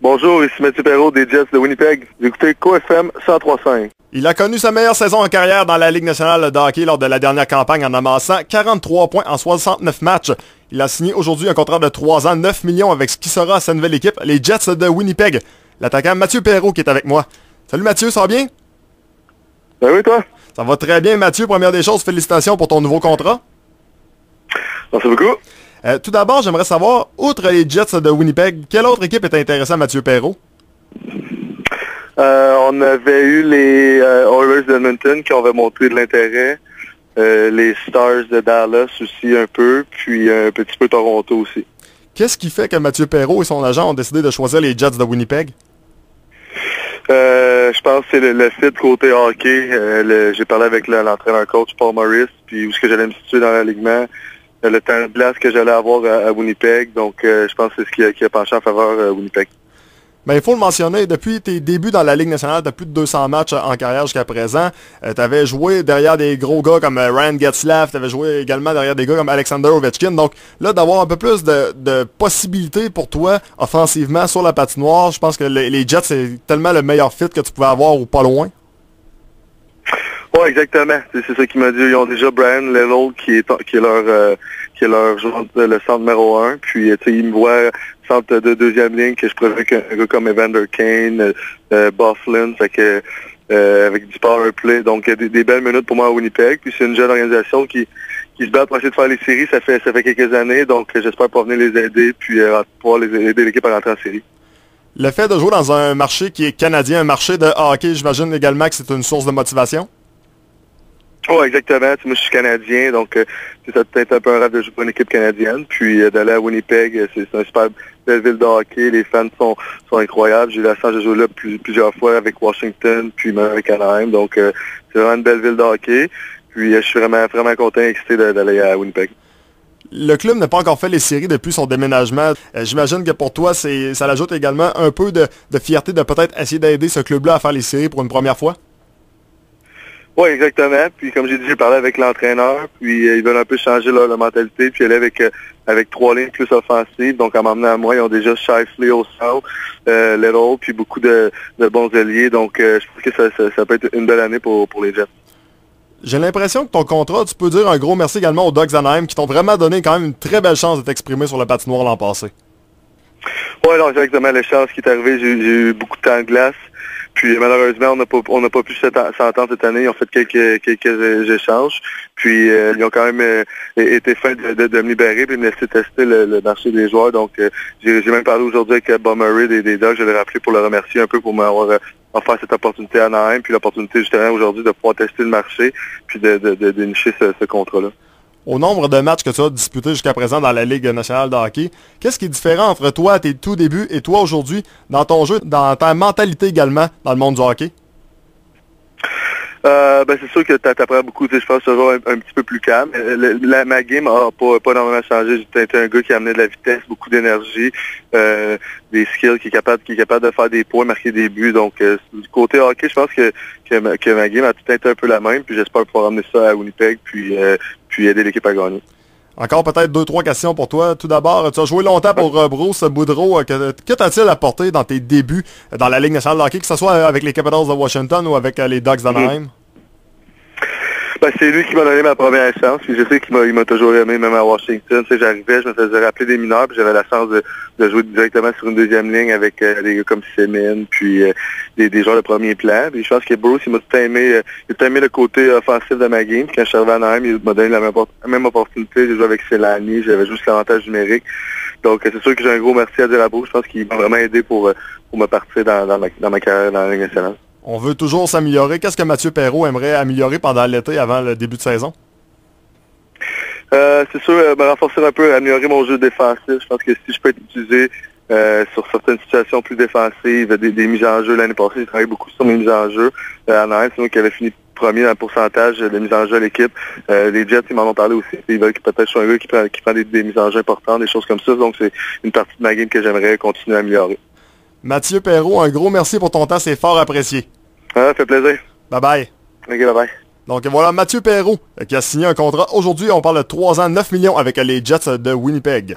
Bonjour, ici Mathieu Perrault des Jets de Winnipeg. Vous écoutez KFM 103.5. Il a connu sa meilleure saison en carrière dans la Ligue nationale de hockey lors de la dernière campagne en amassant 43 points en 69 matchs. Il a signé aujourd'hui un contrat de 3 ans, 9 millions avec ce qui sera sa nouvelle équipe, les Jets de Winnipeg. L'attaquant Mathieu Perrault qui est avec moi. Salut Mathieu, ça va bien? Ben oui, toi? Ça va très bien Mathieu. Première des choses, félicitations pour ton nouveau contrat. Merci beaucoup. Tout d'abord, j'aimerais savoir, outre les Jets de Winnipeg, quelle autre équipe est intéressée à Mathieu Perrault? On avait eu les Oilers d'Edmonton qui avaient montré de l'intérêt. Les Stars de Dallas aussi un peu, puis un petit peu Toronto aussi. Qu'est-ce qui fait que Mathieu Perrault et son agent ont décidé de choisir les Jets de Winnipeg? Je pense que c'est le fit côté hockey. J'ai parlé avec l'entraîneur-coach Paul Maurice, puis où est-ce que j'allais me situer dans l'alignement. Le temps de glace que j'allais avoir à Winnipeg. Donc, je pense que c'est ce qui a penché en faveur Winnipeg. Ben, il faut le mentionner, depuis tes débuts dans la Ligue nationale, tu as plus de 200 matchs en carrière jusqu'à présent. Tu avais joué derrière des gros gars comme Ryan Getzlaf, tu avais joué également derrière des gars comme Alexander Ovechkin. Donc là, d'avoir un peu plus de possibilités pour toi offensivement sur la patinoire, je pense que les Jets, c'est tellement le meilleur fit que tu pouvais avoir ou pas loin. Oui, exactement. C'est ça qu'il m'a dit. Ils ont déjà Brian Little qui est leur joueur, le centre numéro 1. Puis ils me voient centre de deuxième ligne que je préfère qu'un gars comme Evander Kane, Bufflin, fait que avec du power play. Donc des belles minutes pour moi à Winnipeg. Puis c'est une jeune organisation qui se bat pour essayer de faire les séries. Ça fait quelques années. Donc j'espère pouvoir venir les aider puis pouvoir aider l'équipe à rentrer en série. Le fait de jouer dans un marché qui est canadien, un marché de hockey, j'imagine également que c'est une source de motivation? Oui, exactement. Moi, je suis Canadien, donc c'est peut-être un peu un rêve de jouer pour une équipe canadienne. Puis d'aller à Winnipeg, c'est une super belle ville de hockey. Les fans sont incroyables. J'ai eu la chance de jouer là plusieurs fois avec Washington, puis même avec Anaheim. Donc, c'est vraiment une belle ville de hockey. Puis je suis vraiment content et excité d'aller à Winnipeg. Le club n'a pas encore fait les séries depuis son déménagement. J'imagine que pour toi, ça l'ajoute également un peu de fierté de peut-être essayer d'aider ce club-là à faire les séries pour une première fois? Oui, exactement. Puis comme j'ai dit, j'ai parlé avec l'entraîneur, puis ils veulent un peu changer leur mentalité, puis aller avec 3 lignes plus offensives. Donc en m'emmenant à moi, ils ont déjà Shifley au centre, Little, puis beaucoup de bons alliés. Donc je pense que ça peut être une belle année pour les Jets. J'ai l'impression que ton contrat, tu peux dire un gros merci également aux Ducks d'Anaheim qui t'ont vraiment donné quand même une très belle chance de t'exprimer sur le patinoire l'an passé. Oui, non, exactement. La chance qui est arrivée, j'ai eu beaucoup de temps de glace. Puis malheureusement, on n'a pas pu s'entendre cette année. Ils ont fait quelques échanges. Puis ils ont quand même été fins de me libérer et me laisser tester le marché des joueurs. Donc j'ai même parlé aujourd'hui avec Bob Murray des Dogs. Je l'ai rappelé pour le remercier un peu pour m'avoir offert cette opportunité à Anaheim. Puis l'opportunité justement aujourd'hui de pouvoir tester le marché puis de dénicher ce contrat-là. Au nombre de matchs que tu as disputés jusqu'à présent dans la Ligue nationale de hockey, qu'est-ce qui est différent entre toi à tes tout débuts et toi aujourd'hui dans ton jeu, dans ta mentalité également dans le monde du hockey? C'est sûr que tu apprends beaucoup. Je pense toujours un petit peu plus calme. Ma game n'a pas énormément changé. J'étais un gars qui amenait de la vitesse, beaucoup d'énergie, des skills, qui est capable de faire des points, marquer des buts. Donc, du côté hockey, je pense que ma game a tout été un peu la même. Puis j'espère pouvoir amener ça à Winnipeg, puis aider l'équipe à gagner. Encore peut-être 2-3 questions pour toi. Tout d'abord, tu as joué longtemps pour Bruce Boudreau. Que t'as-t-il apporté dans tes débuts dans la Ligue nationale de hockey, que ce soit avec les Capitals de Washington ou avec les Ducks d'Anaheim? C'est lui qui m'a donné ma première chance. Puis je sais qu'il m'a toujours aimé, même à Washington. J'arrivais, je me faisais rappeler des mineurs, puis j'avais la chance de jouer directement sur une deuxième ligne avec des gars comme Semin, puis des joueurs de premier plan. Puis je pense que Bruce, il m'a tout aimé le côté offensif de ma game. Puis quand je suis arrivé à Anaheim, il m'a donné la même opportunité. J'ai joué avec Selani, j'avais juste l'avantage numérique. Donc c'est sûr que j'ai un gros merci à dire à Bruce. Je pense qu'il m'a vraiment aidé pour me partir dans ma carrière dans la Ligue nationale. On veut toujours s'améliorer. Qu'est-ce que Mathieu Perrault aimerait améliorer pendant l'été avant le début de saison? C'est sûr, me renforcer un peu, améliorer mon jeu défensif. Je pense que si je peux être utilisé sur certaines situations plus défensives, des mises en jeu l'année passée, j'ai travaillé beaucoup sur mes mises en jeu. Anaheim, c'est moi qui avait fini premier dans le pourcentage de mises en jeu à l'équipe. Les Jets, ils m'en ont parlé aussi. Ils veulent peut-être je suis un gars qui prend des mises en jeu importantes, des choses comme ça. Donc c'est une partie de ma game que j'aimerais continuer à améliorer. Mathieu Perrault, un gros merci pour ton temps, c'est fort apprécié. Ça fait plaisir. Bye bye. Ok, bye bye. Donc voilà Mathieu Perrault qui a signé un contrat. Aujourd'hui, on parle de 3 ans, 9 millions avec les Jets de Winnipeg.